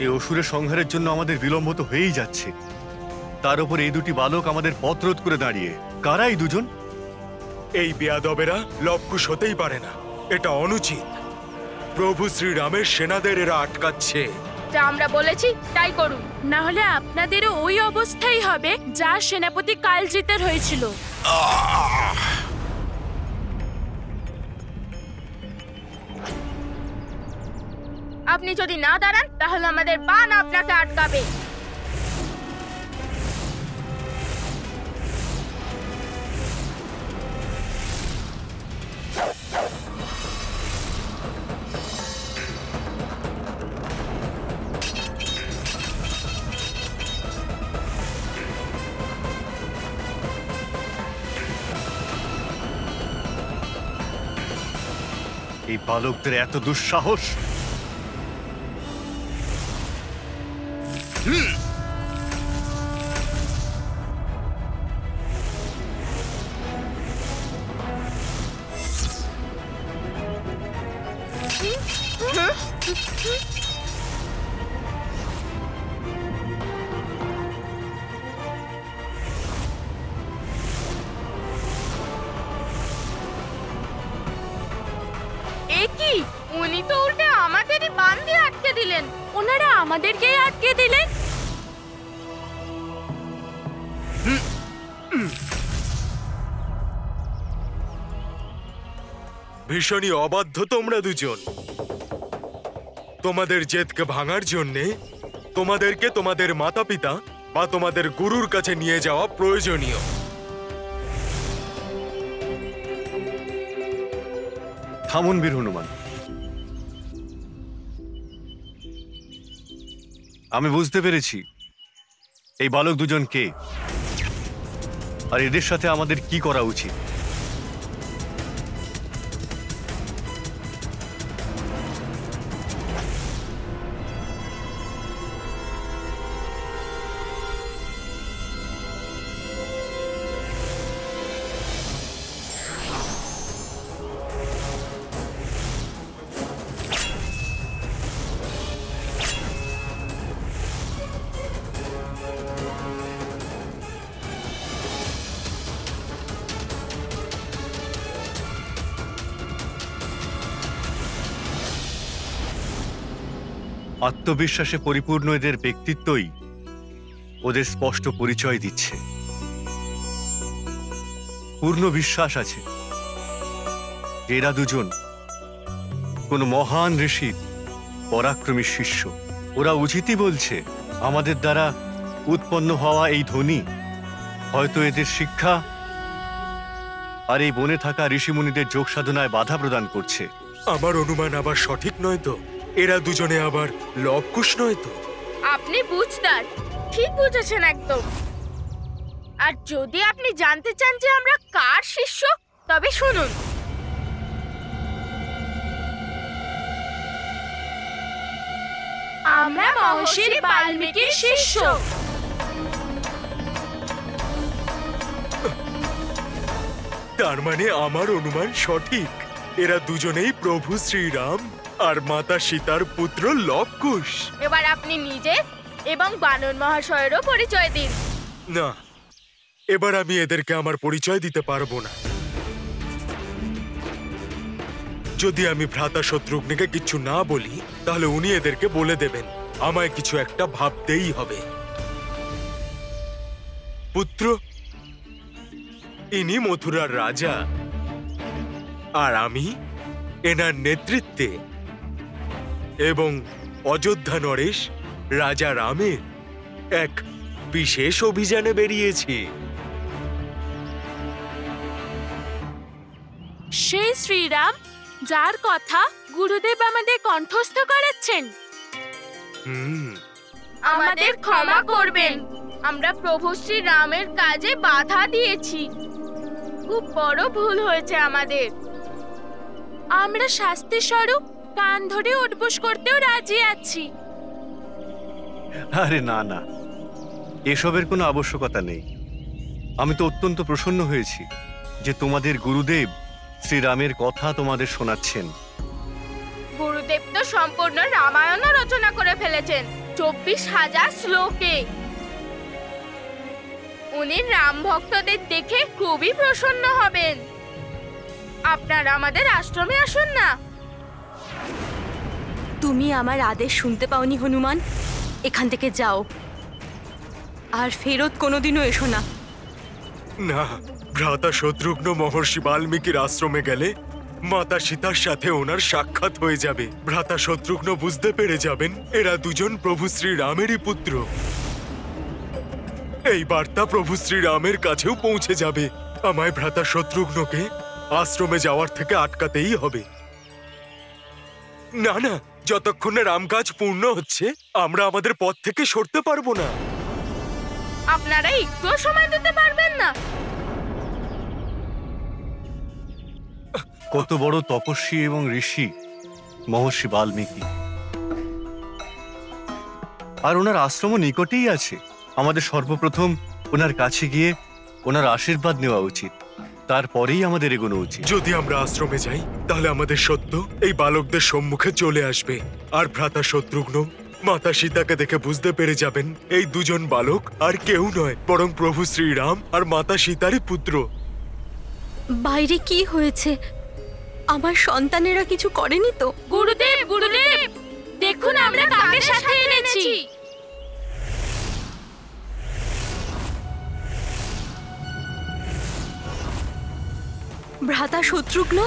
এই অসুরের সংহারের জন্য আমাদের বিলম্ব তো হয়েই যাচ্ছে, তার উপর এই দুটি বালক আমাদের পথরোধ করে দাঁড়িয়ে। কারা এই দুজন? এই বেয়াদবেরা লবকুশ হতেই পারে না, এটা অনুচিত। প্রভু শ্রীরামের সেনাদের এরা আটকাচ্ছে। যা আমরা বলেছি তাই করুন, না হলে আপনাদেরও ওই অবস্থাই হবে যা সেনাপতি কালজিতের হয়েছিল। আপনি যদি না দাঁড়ান তাহলে আমাদের বাণ আপনাকে আটকাবে। এই বালকদের এত দুঃসাহস! কি, উনি তো উল্টে আমাদেরই বাণ দিয়ে আটকে দিলেন। ওনারা আমাদেরকেই আটকে দিলেন। ভীষণই অবাধ্য তোমরা দুজন। তোমাদের জেদকে ভাঙার জন্যে তোমাদেরকে তোমাদের মাতা পিতা বা তোমাদের গুরুর কাছে নিয়ে যাওয়া প্রয়োজনীয়। থামুন বীর হনুমান, আমি বুঝতে পেরেছি এই বালক দুজন কে আর এদের সাথে আমাদের কি করা উচিত। আত্মবিশ্বাসে পরিপূর্ণ এদের ব্যক্তিত্বই ওদের স্পষ্ট পরিচয় দিচ্ছে। পূর্ণ বিশ্বাস আছে এরা দুজন কোনো মহান ঋষির পরাক্রমী শিষ্য। ওরা উচিতই বলছে, আমাদের দ্বারা উৎপন্ন হওয়া এই ধ্বনি হয়তো এদের শিক্ষা আর এই বনে থাকা ঋষিমুনিদের যোগ সাধনায় বাধা প্রদান করছে। আমার অনুমান আবার সঠিক নয় তো? এরা দুজনে আবার লবকুশ নয় তো? আপনি বুঝদার, ঠিক বুঝেছেন একদম। আর যদি আপনি জানতে চান যে আমরা কার শিষ্য, তবে শুনুন। আমরা মহর্ষি বাল্মীকির শিষ্য। তার মানে আমার অনুমান সঠিক, এরা দুজনেই প্রভু শ্রীরাম আর মাতা সীতার পুত্র লবকুশ। এবার আপনি নিজে এবং বানর মহাশয়েরও পরিচয় দিন। না, এবার আমি এদেরকে আমার পরিচয় দিতে পারবো না। যদি আমি ভ্রাতা শত্রুঘ্নকে কিছু না বলি তাহলে উনি এদেরকে বলে দেবেন। আমায় কিছু একটা ভাবতেই হবে। পুত্র, ইনি মথুরার রাজা আর আমি এনার নেতৃত্বে এবং অযোধ্যা নরেশ রাজা রামের এক বিশেষ অভিযানে বেরিয়েছি। সেই শ্রীরাম যার কথা গুরুদেব আমাদের কণ্ঠস্থ করাচ্ছেন। আমাদের ক্ষমা করবেন, আমরা প্রভু শ্রীরামের কাজে বাধা দিয়েছি। খুব বড় ভুল হয়েছে আমাদের। আমরা শাস্তি স্বরূপ কান ধরে উঠবোস করতেও রাজি আছি। আরে না না, এসবের কোনো আবশ্যকতা নেই। আমি তো অত্যন্ত প্রসন্ন হয়েছি যে তোমাদের গুরুদেব শ্রীরামের কথা তোমাদের শোনাচ্ছেন। গুরুদেব তো সম্পূর্ণ রামায়ণ রচনা করে ফেলেছেন। 24,000 শ্লোকে। উনি রাম ভক্তদের দেখে খুবই প্রসন্ন হবেন। আপনারা আমাদের আশ্রমে আসুন না। তুমি আমার আদেশ শুনতে পাওনি হনুমান? এখান থেকে যাও, আর ফেরত কোনোদিনও এসো না। না, ভ্রাতা শত্রুঘ্ন মহর্ষি বাল্মীকির আশ্রমে গেলে মাতা সীতার সাথে ওনার সাক্ষাৎ হয়ে যাবে। ভ্রাতা শত্রুঘ্ন বুঝতে পেরে যাবেন এরা দুজন প্রভু শ্রীরামেরই পুত্র। এই বার্তা প্রভু শ্রীরামের কাছেও পৌঁছে যাবে। আমায় ভ্রাতা শত্রুঘ্নকে আশ্রমে যাওয়ার থেকে আটকাতেই হবে। না না, যতক্ষণ না রাম কাজ পূর্ণ হচ্ছে আমরা আমাদের পথ থেকে সরতে পারবো না। আপনারা একটুও সময় দিতে পারবেন না? কত বড় তপস্বী এবং ঋষি মহর্ষি বাল্মীকি, আর ওনার আশ্রম নিকটেই আছে। আমাদের সর্বপ্রথম ওনার কাছে গিয়ে ওনার আশীর্বাদ নেওয়া উচিত, তারপরেই আমাদের এগোনো উচিত। যদি আমরা আশ্রমে যাই তাহলে আমাদের সত্য এই বালকদের সম্মুখে চলে আসবে, আর ভ্রাতা শত্রুঘ্ন মাতা সীতাকে দেখে বুঝতে পেরে যাবেন এই দুজন বালক আর কেউ নয়, বরং প্রভু শ্রীরাম আর মাতা সীতারই পুত্র। বাইরে কি হয়েছে? আমার সন্তানেরা কিছু করেনি তো? গুরুদেব, গুরুদেব, দেখুন আমরা কাকে সাথে এনেছি। ভ্রাতা শত্রুঘ্ন,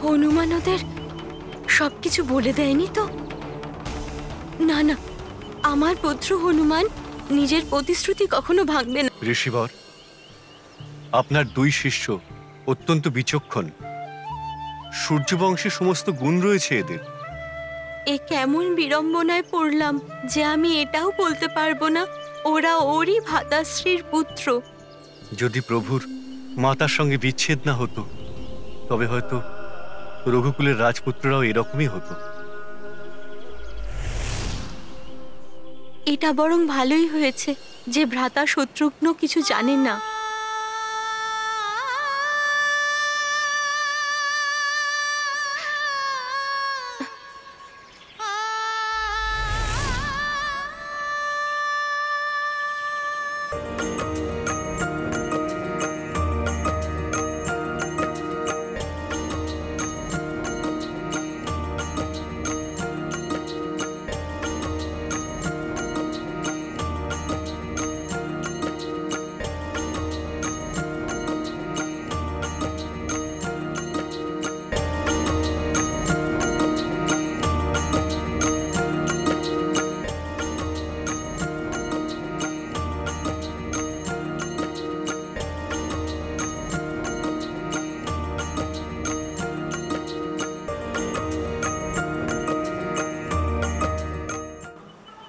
হনুমান ওদের সবকিছু বলে দেয়নি তো? না না, আমার পুত্র হনুমান নিজের প্রতিশ্রুতি কখনো ভাঙবে না। ঋষিবর, আপনার দুই শিষ্য অত্যন্ত বিচক্ষণ। সূর্যবংশে সমস্ত গুণ রয়েছে এদের। এ কেমন বিড়ম্বনায় পড়লাম যে আমি এটাও বলতে পারবো না ওরা ওরই ভ্রাতাশ্রীর পুত্র। যদি প্রভুর মাতার সঙ্গে বিচ্ছেদ না হতো তবে হয়তো রঘুকুলের রাজপুত্ররাও এরকমই হতো। এটা বরং ভালোই হয়েছে যে ভ্রাতা শত্রুঘ্ন কিছু জানেন না।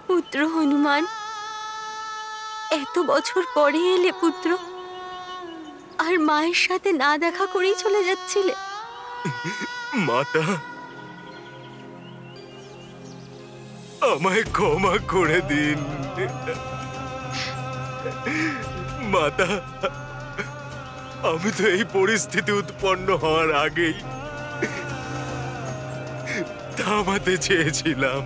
পুত্র হনুমান, এত বছর পরে এলে পুত্র, আর মায়ের সাথে না দেখা করেই চলে যাচ্ছিলে। মাতা, আমায় ক্ষমা করে দিন। মাতা, আমি তো এই পরিস্থিতি উৎপন্ন হওয়ার আগেই থামাতে চেয়েছিলাম,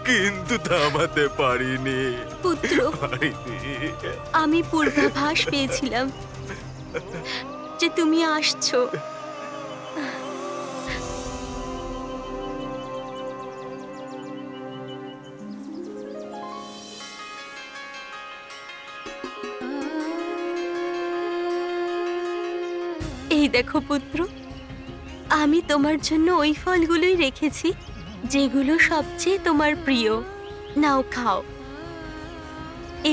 কিন্তু থামাতে পারিনি। পুত্র, আমি পূর্বাভাস পেয়েছিলাম যে তুমি আসছো। এই দেখো পুত্র, আমি তোমার জন্য ওই ফলগুলোই রেখেছি যেগুলো সবচেয়ে তোমার প্রিয়। নাও খাও,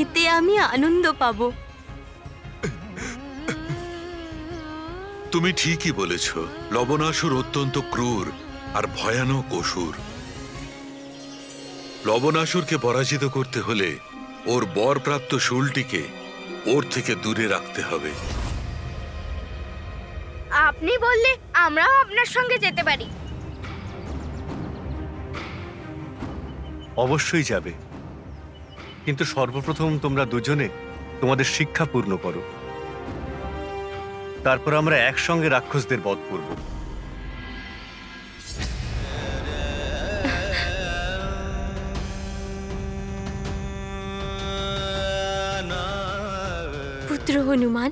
এতে আমি আনন্দ পাবো। তুমি ঠিকই বলেছ, লবণাসুর অত্যন্ত ক্রূর আর ভয়ানক অসুর। লবণাসুরকে পরাজিত করতে হলে ওর বরপ্রাপ্ত শুলটিকে ওর থেকে দূরে রাখতে হবে। আপনি বললে আমরাও আপনার সঙ্গে যেতে পারি। অবশ্যই যাবে, কিন্তু সর্বপ্রথম তোমরা দুজনে তোমাদের শিক্ষা পূর্ণ করো, তারপর আমরা একসঙ্গে রাক্ষসদের বধ করব। পুত্র হনুমান,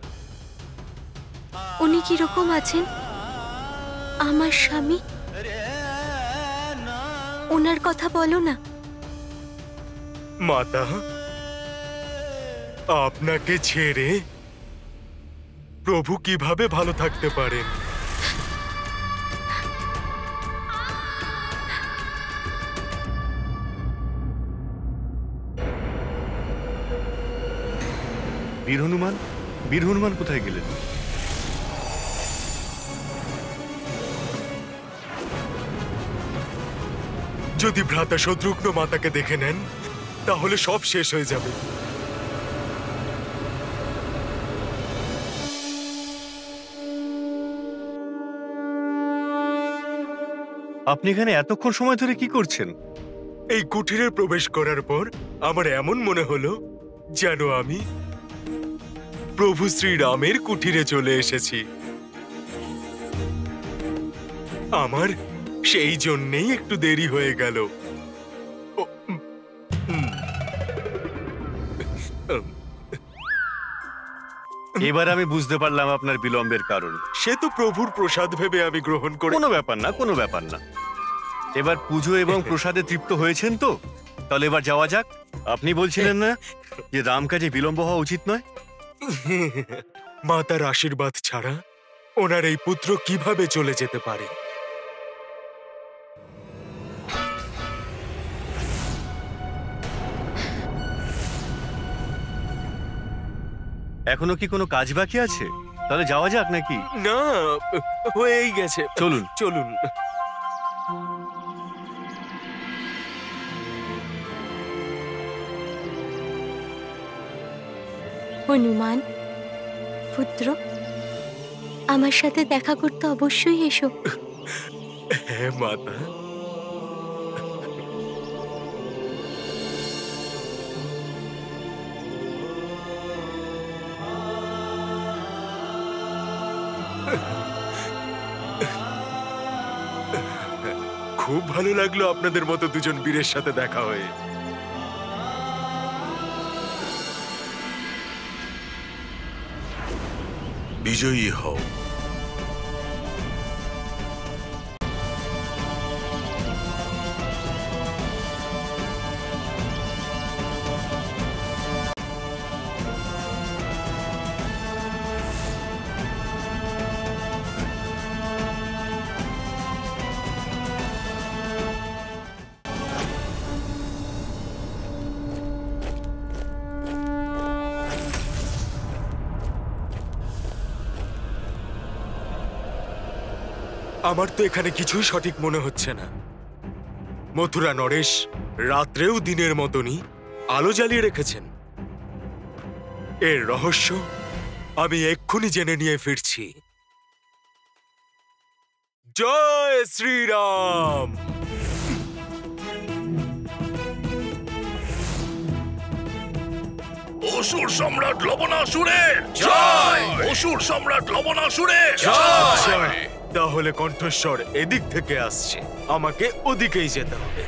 উনি কিরকম আছেন? আমার স্বামী, ওনার কথা বলো না। মাতা, আপনাকে ছেড়ে প্রভু কিভাবে ভালো থাকতে পারেন? বীর হনুমান কোথায় গেলেন? যদি ভ্রাতা শত্রুঘ্ন মাতাকে দেখে নেন তাহলে সব শেষ হয়ে যাবে। আপনি এখানে এতক্ষণ সময় ধরে কি করছেন? এই কুঠিরে প্রবেশ করার পর আমার এমন মনে হলো যেন আমি প্রভু শ্রীরামের কুঠিরে চলে এসেছি। আমার সেই জন্যেই একটু দেরি হয়ে গেল। ও, এবার আমি বুঝতে পারলাম আপনার বিলম্বের কারণ। সে তো প্রভুর প্রসাদ ভেবে আমি গ্রহণ করে। কোনো ব্যাপার না, কোনো ব্যাপার না। এবার পুজো এবং প্রসাদে তৃপ্ত হয়েছেন তো? তাহলে এবার যাওয়া যাক। আপনি বলছিলেন না যে রাম কাজে বিলম্ব হওয়া উচিত নয়? মাতার আশীর্বাদ ছাড়া ওনার এই পুত্র কিভাবে চলে যেতে পারে? এখনো কি কোনো কাজ বাকি আছে? তাহলে যাওয়া যাক নাকি? না, হয়েই গেছে। চলুন। চলুন। হনুমান পুত্র, আমার সাথে দেখা করতে অবশ্যই এসো। হ্যাঁ মাতা। খুব ভালো লাগলো আপনাদের মতো দুজন বীরের সাথে দেখা হয়ে। বিজয়ী হও। আমার তো এখানে কিছুই সঠিক মনে হচ্ছে না। মথুরা নরেশ রাত্রেও দিনের মতনই আলো জ্বালিয়ে রেখেছেন। এর রহস্য আমি এক্ষুনি জেনে নিয়ে ফিরছি। জয় শ্রীরাম। অসুর সম্রাট লবণাসুরের জয়! অসুর সম্রাট লবণাসুরের জয়! তাহলে কণ্ঠস্বর এদিক থেকে আসছে, আমাকে ওদিকেই যেতে হবে।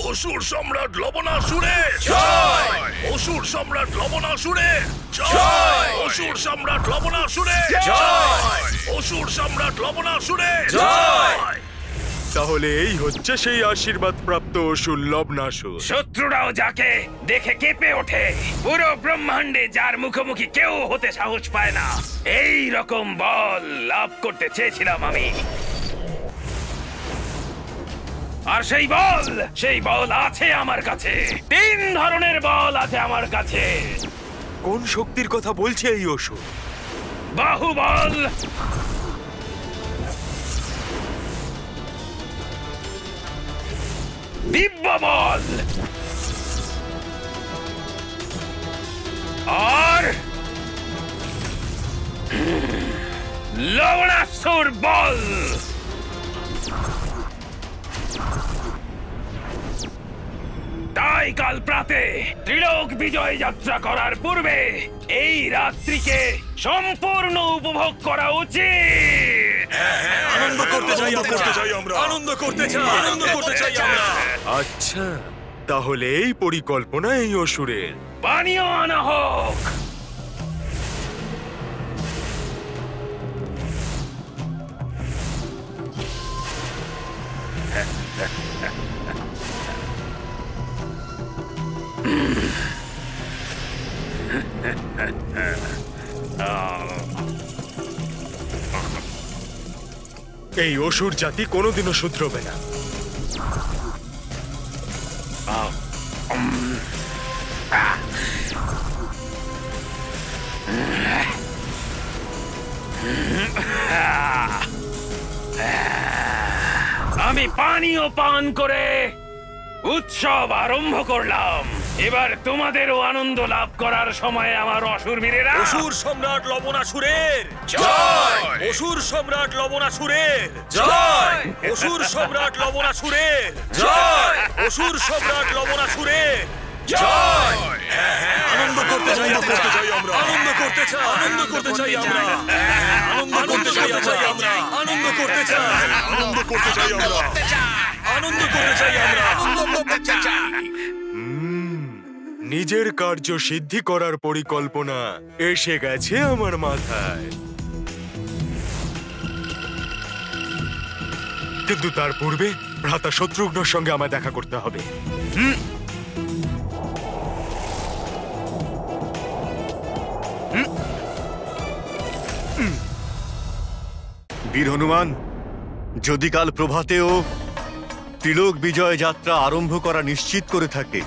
অসুর সম্রাট লবণাসুরের জয়! অসুর সম্রাট লবণাসুরের জয়! অসুর সম্রাট লবণাসুরের জয়! অসুর সম্রাট লবণাসুরের জয়! তাহলে এই হচ্ছে সেই আশীর্বাদ প্রাপ্ত অসুর লবণাসুর। শত্রুরাও যাকে দেখে কেঁপে ওঠে, পুরো ব্রহ্মাণ্ডে যার মুখোমুখি কেউ হতে সাহস পায় না, এই রকম বল লাভ করতে চেয়েছিলাম আমি। আর সেই বল আছে আমার কাছে। 3 ধরনের বল আছে আমার কাছে। কোন শক্তির কথা বলছে এই অসুর? বাহুবল, দিব্য বল আর লবণাসুর বল। তাই কাল প্রাতে ত্রিলোক বিজয় যাত্রা করার পূর্বে এই রাত্রিকে সম্পূর্ণ উপভোগ করা উচিত। আনন্দ করতে চাই আমরা, আনন্দ করতে চাই আমরা। আচ্ছা, তাহলে এই পরিকল্পনা এই অসুরের। পানীয় আনা হোক। এই অসুর জাতি কোনোদিনও শুধরবে না। আমি পানীয় পান করে উৎসব আরম্ভ করলাম। এবার তোমাদেরও আনন্দ লাভ করার সময় আমার অসুর বীরেরা। অসুর সম্রাট লবণাসুরের জয়! অসুর সম্রাট লবণাসুরের জয়! অসুর সম্রাট লবণাসুরের জয়! অসুর সম্রাট লবণাসুরের জয়! আনন্দ করতে চাই আমরা, আনন্দ করতে চাই আমরা, আনন্দ করতে চাই আমরা, আনন্দ করতে চাই আমরা, আনন্দ করতে চাই, আনন্দ করতে চাই আমরা, আনন্দ করতে চাই আমরা, আনন্দ করতে চাই। নিজের কার্য সিদ্ধি করার পরিকল্পনা এসে গেছে আমার মাথায়, কিন্তু তার পূর্বে ভ্রাতা শত্রুঘ্নর সঙ্গে আমায় দেখা করতে হবে। বীর হনুমান, যদি কাল প্রভাতেও ত্রিলোক বিজয় যাত্রা আরম্ভ করা নিশ্চিত করে থাকে,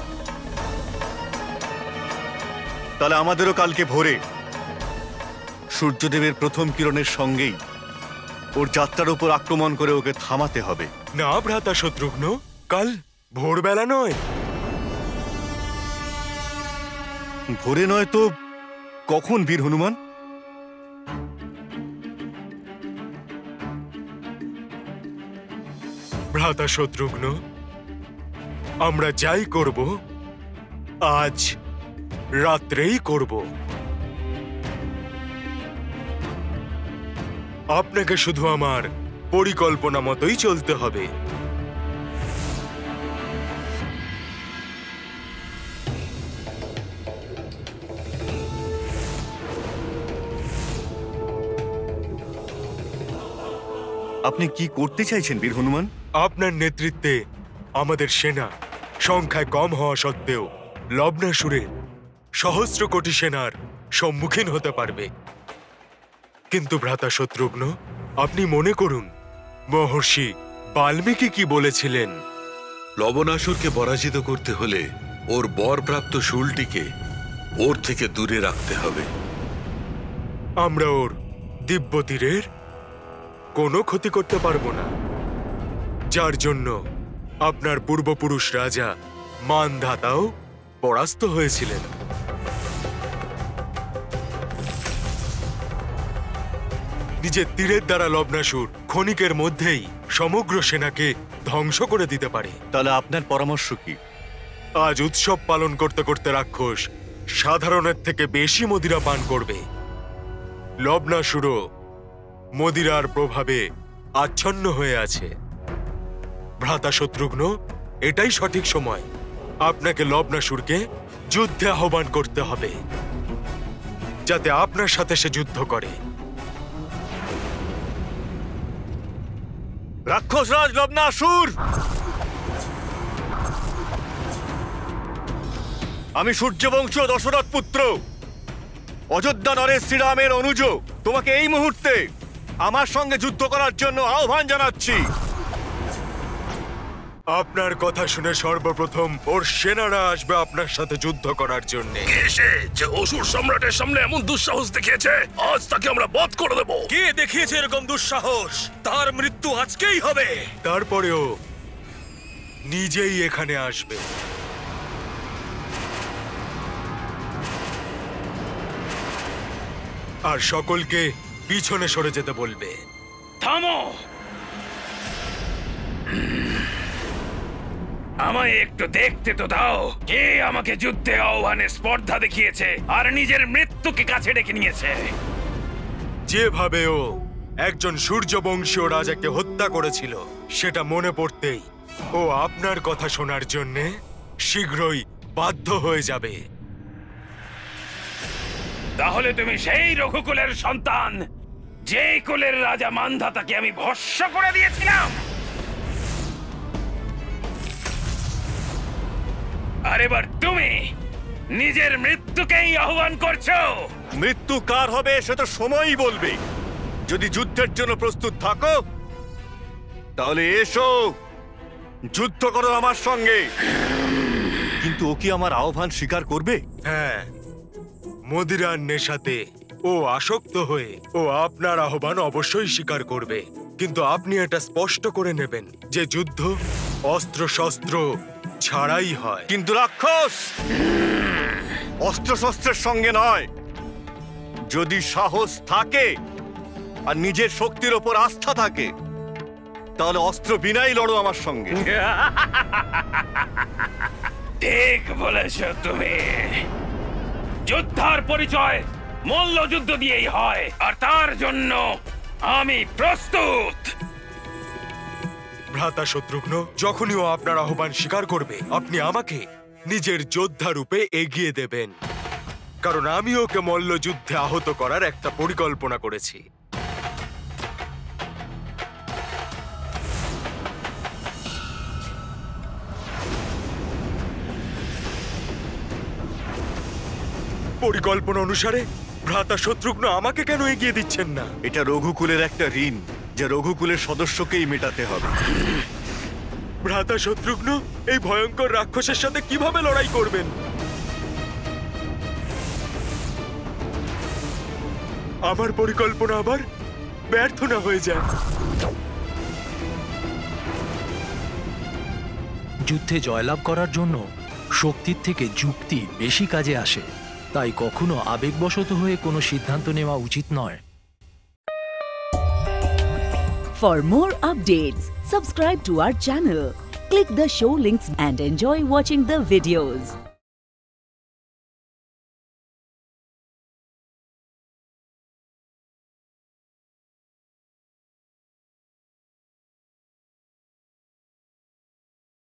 তাহলে আমাদেরও কালকে ভোরে সূর্যদেবের প্রথম কিরণের সঙ্গেই ওর যাত্রার উপর আক্রমণ করে ওকে থামাতে হবে। না ভ্রাতা শত্রুঘ্ন, কাল ভোরবেলা নয়। ভোরে নয় তো কখন বীর হনুমান? ভ্রাতা শত্রুঘ্ন, আমরা যাই করব আজ রাত্রেই করব। আপনাকে শুধু আমার পরিকল্পনা মতোই চলতে হবে। আপনি কি করতে চাইছেন বীর হনুমান? আপনার নেতৃত্বে আমাদের সেনা সংখ্যায় কম হওয়া সত্ত্বেও লবণাসুরের সহস্র কোটি সেনার সম্মুখীন হতে পারবে। কিন্তু ভ্রাতা শত্রুঘ্ন, আপনি মনে করুন মহর্ষি বাল্মীকি কি বলেছিলেন। লবণাসুরকে পরাজিত করতে হলে ওর বরপ্রাপ্ত শূলটিকে ওর থেকে দূরে রাখতে হবে। আমরা ওর দিব্য তীরের কোনো ক্ষতি করতে পারবো না, যার জন্য আপনার পূর্বপুরুষ রাজা মানধাতাও পরাস্ত হয়েছিলেন। নিজের তীরের দ্বারা লবণাসুর ক্ষণিকের মধ্যেই সমগ্র সেনাকে ধ্বংস করে দিতে পারে। তাহলে আপনার পরামর্শ কি? আজ উৎসব পালন করতে করতে রাক্ষস সাধারণের থেকে বেশি মদিরা পান করবে। লবণাসুরও মদিরার প্রভাবে আচ্ছন্ন হয়ে আছে। ভ্রাতা শত্রুঘ্ন, এটাই সঠিক সময়। আপনাকে লবণাসুরকে যুদ্ধে আহ্বান করতে হবে, যাতে আপনার সাথে সে যুদ্ধ করে। রাক্ষসরাজ লবণাসুর, আমি সূর্যবংশ দশরথ পুত্র, অযোধ্যা নরেশ শ্রীরামের অনুজ, তোমাকে এই মুহূর্তে আমার সঙ্গে যুদ্ধ করার জন্য আহ্বান জানাচ্ছি। আপনার কথা শুনে সর্বপ্রথম ওর সেনারা আসবে আপনার সাথে যুদ্ধ করার জন্য। এসে যে অসুর সম্রাটের সামনে এমন দুঃসাহস দেখিয়েছে, আজ তাকে আমরা বধ করে দেব। কে দেখিয়েছে এরকম দুঃসাহস? তার মৃত্যু আজকেই হবে। তারপরেও নিজেই এখানে আসবে। আর সকলকে পিছনে সরে যেতে বলবে। থামো। আমায় একটু দেখতে তো দাও, কে আমাকে যুদ্ধে আহ্বানে স্পর্ধা দেখিয়েছে আর নিজের মৃত্যুকে কাছে ডেকে নিয়েছে। যেভাবে ও একজন সূর্যবংশীয় রাজাকে হত্যা করেছিল, সেটা মনে পড়তেই ও আপনার কথা শোনার জন্য শীঘ্রই বাধ্য হয়ে যাবে। তাহলে তুমি সেই রঘুকুলের সন্তান, যে কুলের রাজা মান্ধাতাকে আমি ভস্ম করে দিয়েছিলাম। আর এবার তুমি নিজের মৃত্যুকেই আহ্বান করছো। মৃত্যু কার হবে সে তো সময়ই বলবে। যদি যুদ্ধের জন্য প্রস্তুত থাকো তাহলে এসো, যুদ্ধ করো আমার সঙ্গে। কিন্তু ও কি আমার আহ্বান স্বীকার করবে? হ্যাঁ, মদিরার নেশাতে ও আসক্ত হয়ে ও আপনার আহ্বান অবশ্যই স্বীকার করবে। কিন্তু আপনি এটা স্পষ্ট করে নেবেন যে যুদ্ধ অস্ত্র শস্ত্র ছাড়াই হয়। কিন্তু রাক্ষস অস্ত্র শস্ত্রের সঙ্গে নয়। যদি সাহস থাকে আর নিজের শক্তির ওপর আস্থা থাকে তাহলে অস্ত্র বিনাই লড়ো আমার সঙ্গে। ঠিক বলেছ তুমি। যোদ্ধার পরিচয় মল্লযুদ্ধ দিয়েই হয়, আর তার জন্য আমি প্রস্তুত। ভ্রাতা শত্রুঘ্ন, যখনই ও আপনার আহ্বান স্বীকার করবে আপনি আমাকে নিজের যোদ্ধা রূপে এগিয়ে দেবেন, কারণ আমি ওকে মল্লযুদ্ধে আহত করার একটা পরিকল্পনা করেছি। পরিকল্পনা অনুসারে ভ্রাতা শত্রুঘ্ন আমাকে কেন এগিয়ে দিচ্ছেন না? এটা রঘুকুলের একটা ঋণ, যা রঘুকুলের সদস্যকেই মেটাতে হবে। ভ্রাতা শত্রুঘ্ন এই ভয়ঙ্কর রাক্ষসের সাথে কিভাবে লড়াই করবেন? আমার পরিকল্পনা আবার ব্যর্থ না হয়ে যায়। যুদ্ধে জয়লাভ করার জন্য শক্তির থেকে যুক্তি বেশি কাজে আসে, তাই কখনো আবেগবশত হয়ে কোনো সিদ্ধান্ত নেওয়া উচিত নয়। For more updates, subscribe to our channel, click the show links and enjoy watching the videos.